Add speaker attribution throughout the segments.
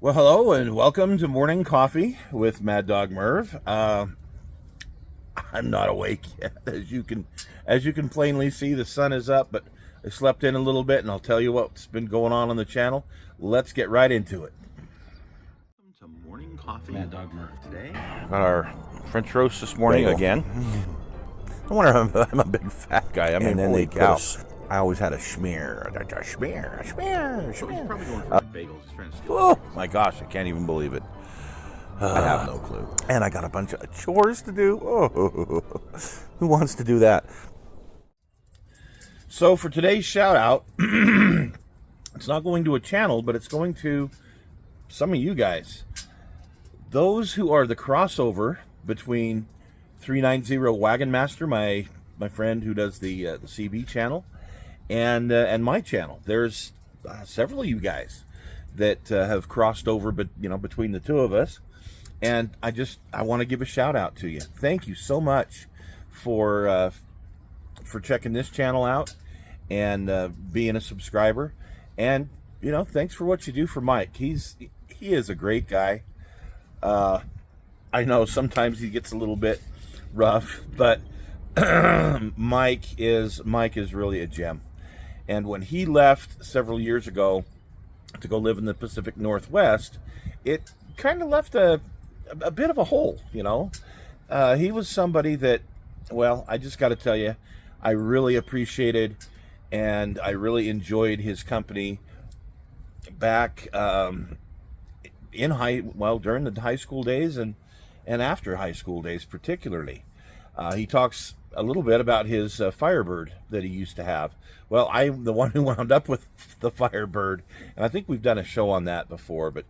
Speaker 1: Well, hello and welcome to Morning Coffee with Maddog Merv. I'm not awake yet, as you can plainly see. The sun is up, but I slept in a little bit, and I'll tell you what's been going on the channel. Let's get right into it. Welcome to Morning Coffee, Maddog Merv. Today, got our French roast this morning
Speaker 2: Bagel.
Speaker 1: again. No wonder I'm a big fat guy. I mean,
Speaker 2: And then
Speaker 1: holy
Speaker 2: they
Speaker 1: cow.
Speaker 2: I always had a schmear. A schmear.
Speaker 1: He's probably going for bagels. He's trying to steal. Oh my gosh, I can't even believe it.
Speaker 2: I have no clue.
Speaker 1: And I got a bunch of chores to do. Oh, who wants to do that? So for today's shout out, it's not going to a channel, but it's going to some of you guys. Those who are the crossover between 390 Wagon Master, my friend who does the CB channel, and my channel. There's several of you guys that have crossed over, but between the two of us. And I want to give a shout out to you. Thank you so much for checking this channel out and being a subscriber. And thanks for what you do for Mike. He is a great guy. I know sometimes he gets a little bit rough, but Mike is really a gem. And when he left several years ago to go live in the Pacific Northwest, it kind of left a bit of a hole, He was somebody that, well, I just got to tell you, I really appreciated and I really enjoyed his company back during the high school days and after high school days particularly. He talks a little bit about his Firebird that he used to have. Well, I'm the one who wound up with the Firebird, and I think we've done a show on that before, but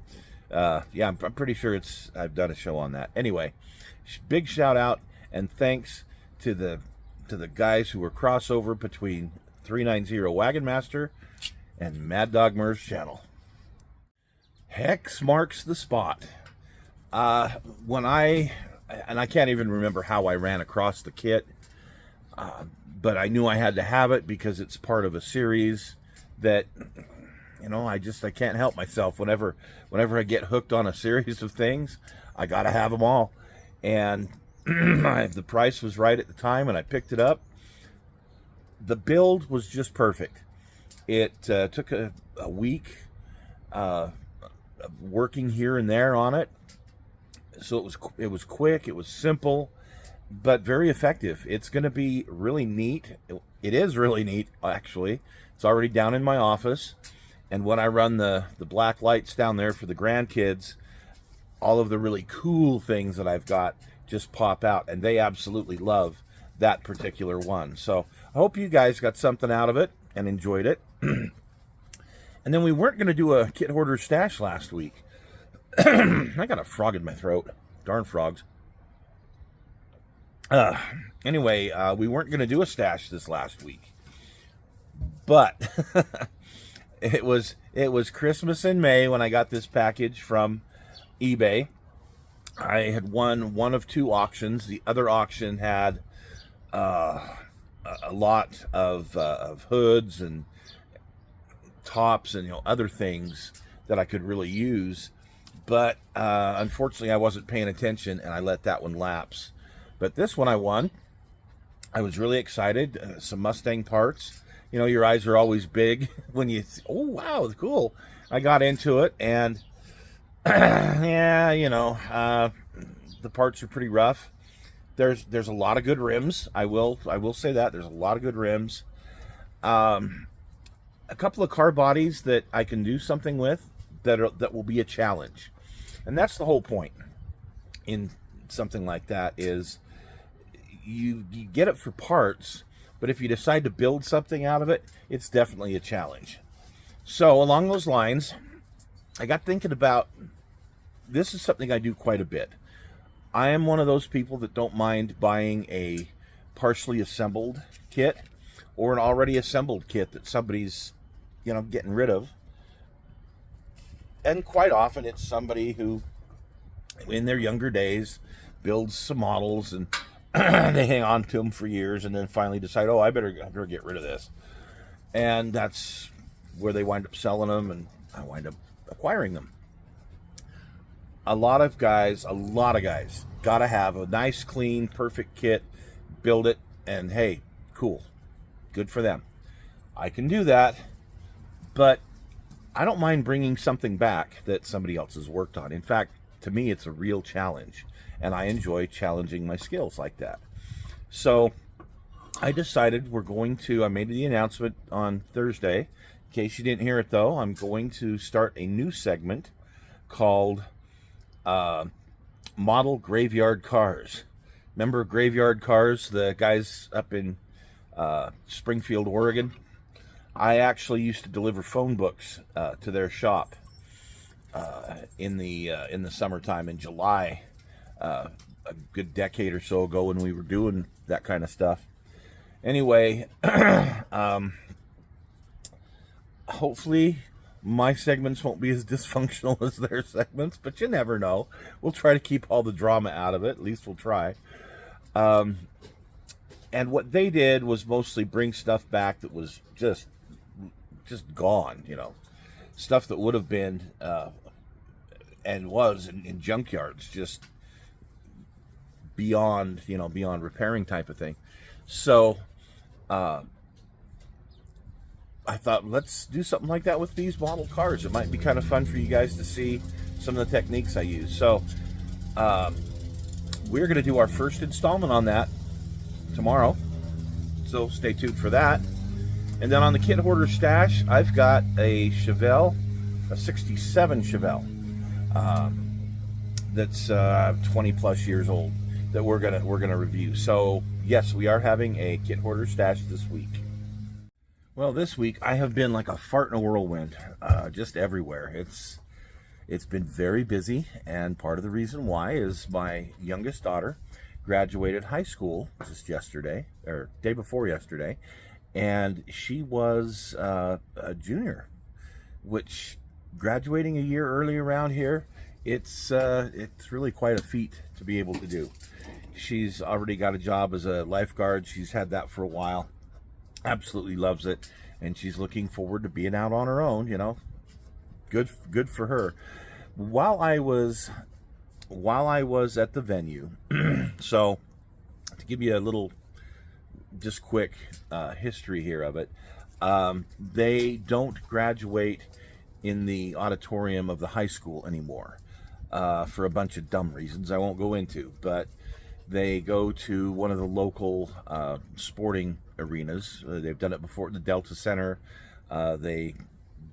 Speaker 1: yeah, I'm pretty sure I've done a show on that. Anyway, big shout out and thanks to the guys who were crossover between 390 Wagon Master and Maddog Merv's channel. Hex marks the spot. When I can't even remember how I ran across the kit, but I knew I had to have it because it's part of a series that, I can't help myself. Whenever I get hooked on a series of things, I got to have them all. And the price was right at the time, and I picked it up. The build was just perfect. It took a week of working here and there on it. So it was quick, it was simple, but very effective. It's going to be really neat. It is really neat, actually. It's already down in my office. And when I run the black lights down there for the grandkids, all of the really cool things that I've got just pop out. And they absolutely love that particular one. So I hope you guys got something out of it and enjoyed it. And then we weren't going to do a kit hoarder stash last week. I got a frog in my throat. Darn frogs. Anyway, we weren't going to do a stash this last week. But it was Christmas in May when I got this package from eBay. I had won one of two auctions. The other auction had a lot of hoods and tops and other things that I could really use. But unfortunately, I wasn't paying attention, and I let that one lapse. But this one I won. I was really excited. Some Mustang parts. Your eyes are always big when you see, oh, wow, cool. I got into it, and yeah, the parts are pretty rough. There's a lot of good rims. I will say that. There's a lot of good rims. A couple of car bodies that I can do something with that will be a challenge. And that's the whole point in something like that is you get it for parts, but if you decide to build something out of it, it's definitely a challenge. So along those lines, I got thinking about, this is something I do quite a bit. I am one of those people that don't mind buying a partially assembled kit or an already assembled kit that somebody's, getting rid of. And quite often it's somebody who, in their younger days, builds some models and they hang on to them for years and then finally decide, oh, I better get rid of this. And that's where they wind up selling them and I wind up acquiring them. a lot of guys, got to have a nice, clean, perfect kit, build it, and hey, cool. Good for them. I can do that, but I don't mind bringing something back that somebody else has worked on. In fact, to me, it's a real challenge, and I enjoy challenging my skills like that. So I decided I made the announcement on Thursday. In case you didn't hear it, though, I'm going to start a new segment called Model Graveyard Cars. Remember Graveyard Cars, the guys up in Springfield, Oregon? I actually used to deliver phone books to their shop in the summertime in July, a good decade or so ago when we were doing that kind of stuff. Anyway, hopefully my segments won't be as dysfunctional as their segments, but you never know. We'll try to keep all the drama out of it. At least we'll try. And what they did was mostly bring stuff back that was just gone, stuff that would have been and was in junkyards, just beyond repairing type of thing. So I thought, let's do something like that with these model cars. It might be kind of fun for you guys to see some of the techniques I use. So we're going to do our first installment on that tomorrow, so stay tuned for that. And then on the kit hoarder stash, I've got a Chevelle, a 67 Chevelle, that's 20 plus years old, that we're gonna review. So yes, we are having a kit hoarder stash this week. Well, this week I have been like a fart in a whirlwind, just everywhere. It's been very busy, and part of the reason why is my youngest daughter graduated high school just yesterday, or day before yesterday, and she was a junior, which, graduating a year early around here, it's really quite a feat to be able to do. She's already got a job as a lifeguard. She's had that for a while. Absolutely loves it, and she's looking forward to being out on her own. Good for her. While I was at the venue, so to give you a little, just quick history here of it, they don't graduate in the auditorium of the high school anymore for a bunch of dumb reasons I won't go into, but they go to one of the local sporting arenas. They've done it before at the Delta Center. They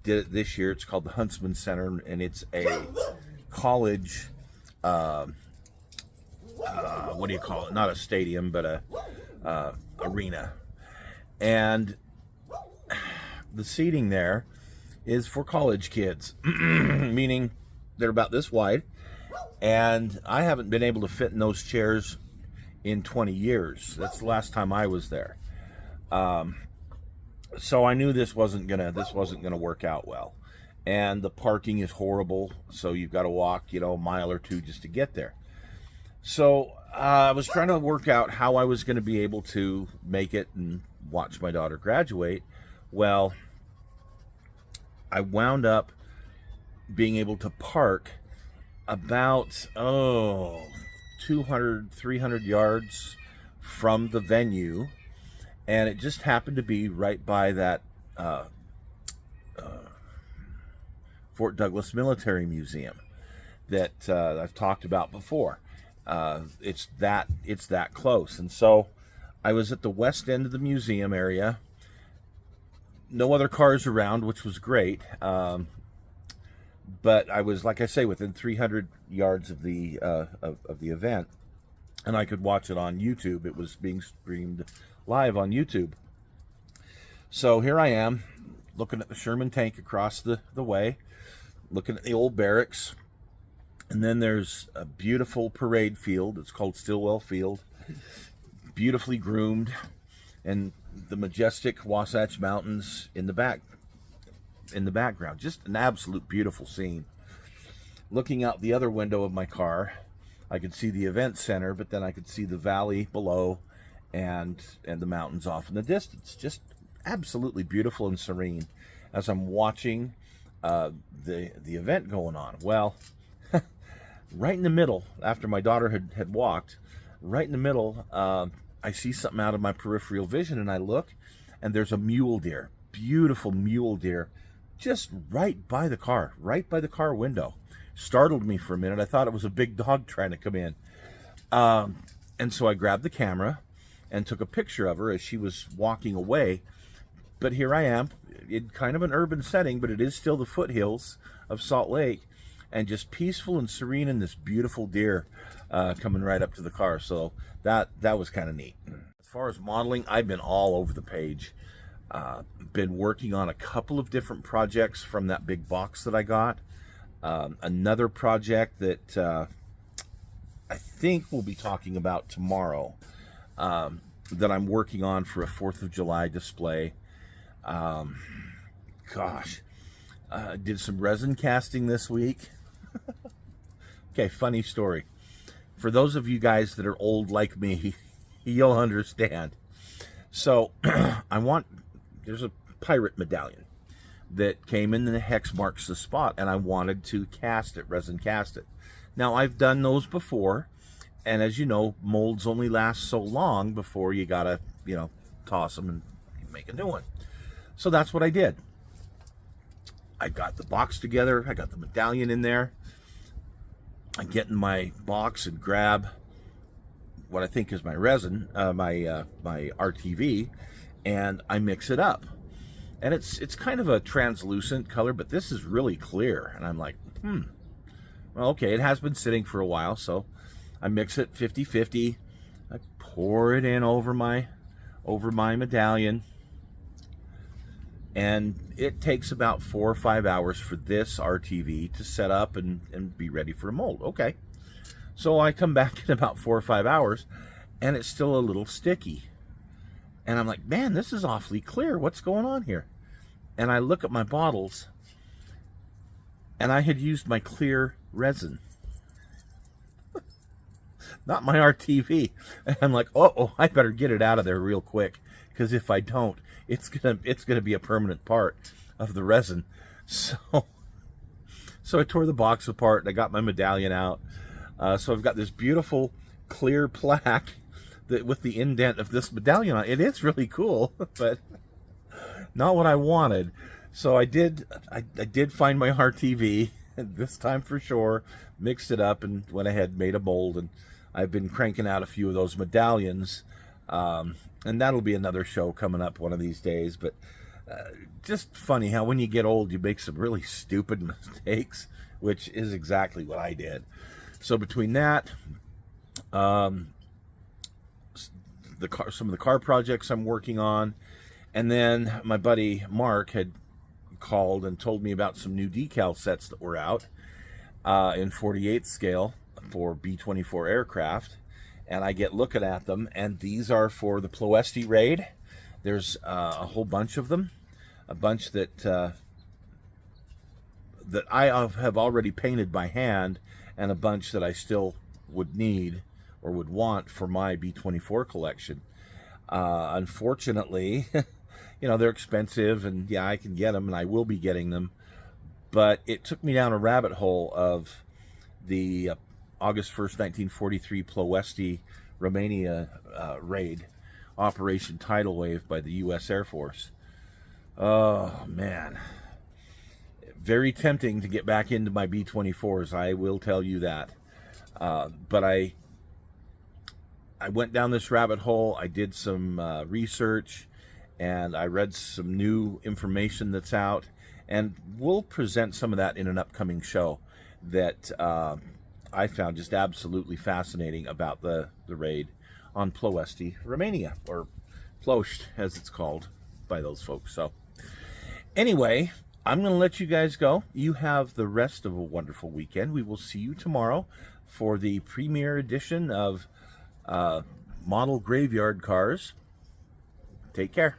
Speaker 1: did it this year. It's called the Huntsman Center, and it's a college, what do you call it? Not a stadium, but a arena. And the seating there is for college kids, meaning they're about this wide, and I haven't been able to fit in those chairs in 20 years. That's the last time I was there. So I knew this wasn't gonna work out well, and the parking is horrible. So you've got to walk, a mile or two just to get there. So I was trying to work out how I was going to be able to make it and watch my daughter graduate. Well, I wound up being able to park about 200, 300 yards from the venue, and it just happened to be right by that Fort Douglas Military Museum that I've talked about before. It's that close. And so I was at the west end of the museum area. No other cars around, which was great. But I was, like I say, within 300 yards of the event, and I could watch it on YouTube. It was being streamed live on YouTube. So here I am, looking at the Sherman tank across the way, looking at the old barracks. And then there's a beautiful parade field. It's called Stillwell Field. Beautifully groomed. And the majestic Wasatch Mountains in the background. Just an absolute beautiful scene. Looking out the other window of my car, I could see the event center, but then I could see the valley below and the mountains off in the distance. Just absolutely beautiful and serene as I'm watching the event going on. Well, right in the middle, after my daughter had walked, right in the middle, I see something out of my peripheral vision, and I look, and there's a mule deer, beautiful mule deer, just right by the car window. Startled me for a minute. I thought it was a big dog trying to come in. And so I grabbed the camera and took a picture of her as she was walking away. But here I am, in kind of an urban setting, but it is still the foothills of Salt Lake, and just peaceful and serene, and this beautiful deer coming right up to the car. So that was kind of neat. As far as modeling, I've been all over the page. Been working on a couple of different projects from that big box that I got. Another project that I think we'll be talking about tomorrow, that I'm working on for a 4th of July display. Did some resin casting this week. Okay, funny story. For those of you guys that are old like me, you'll understand. So there's a pirate medallion that came in, the hex marks the spot, and I wanted to resin cast it. Now, I've done those before, and as you know, molds only last so long before you gotta, toss them and make a new one. So that's what I did. I got the box together, I got the medallion in there. I get in my box and grab what I think is my resin, my RTV, and I mix it up. And it's kind of a translucent color, but this is really clear. And I'm like, well, okay, it has been sitting for a while, so I mix it 50-50. I pour it in over my medallion. And it takes about 4 or 5 hours for this RTV to set up and be ready for a mold. Okay. So I come back in about 4 or 5 hours, and it's still a little sticky. And I'm like, man, this is awfully clear. What's going on here? And I look at my bottles, and I had used my clear resin, not my RTV. And I'm like, oh, I better get it out of there real quick, because if I don't, it's gonna be a permanent part of the resin. So I tore the box apart, and I got my medallion out. So I've got this beautiful clear plaque with the indent of this medallion on it. It is really cool, but not what I wanted. So I did find my RTV this time for sure, mixed it up, and went ahead and made a mold. And I've been cranking out a few of those medallions, and that'll be another show coming up one of these days. But just funny how when you get old, you make some really stupid mistakes, which is exactly what I did. So between that, some of the car projects I'm working on, and then my buddy Mark had called and told me about some new decal sets that were out in 48th scale for B-24 aircraft, and I get looking at them, and these are for the Ploesti raid. There's a whole bunch of them, a bunch that I have already painted by hand, and a bunch that I still would need or would want for my B-24 collection. Unfortunately, they're expensive, and yeah, I can get them, and I will be getting them. But it took me down a rabbit hole of the August 1st, 1943 Ploesti Romania raid, Operation Tidal Wave by the U.S. Air Force. Oh, man. Very tempting to get back into my B-24s, I will tell you that. But I went down this rabbit hole. I did some research, and I read some new information that's out, and we'll present some of that in an upcoming show that I found just absolutely fascinating about the raid on Ploesti, Romania, or Ploști, as it's called by those folks. So anyway, I'm going to let you guys go. You have the rest of a wonderful weekend. We will see you tomorrow for the premiere edition of Model Graveyard Cars. Take care.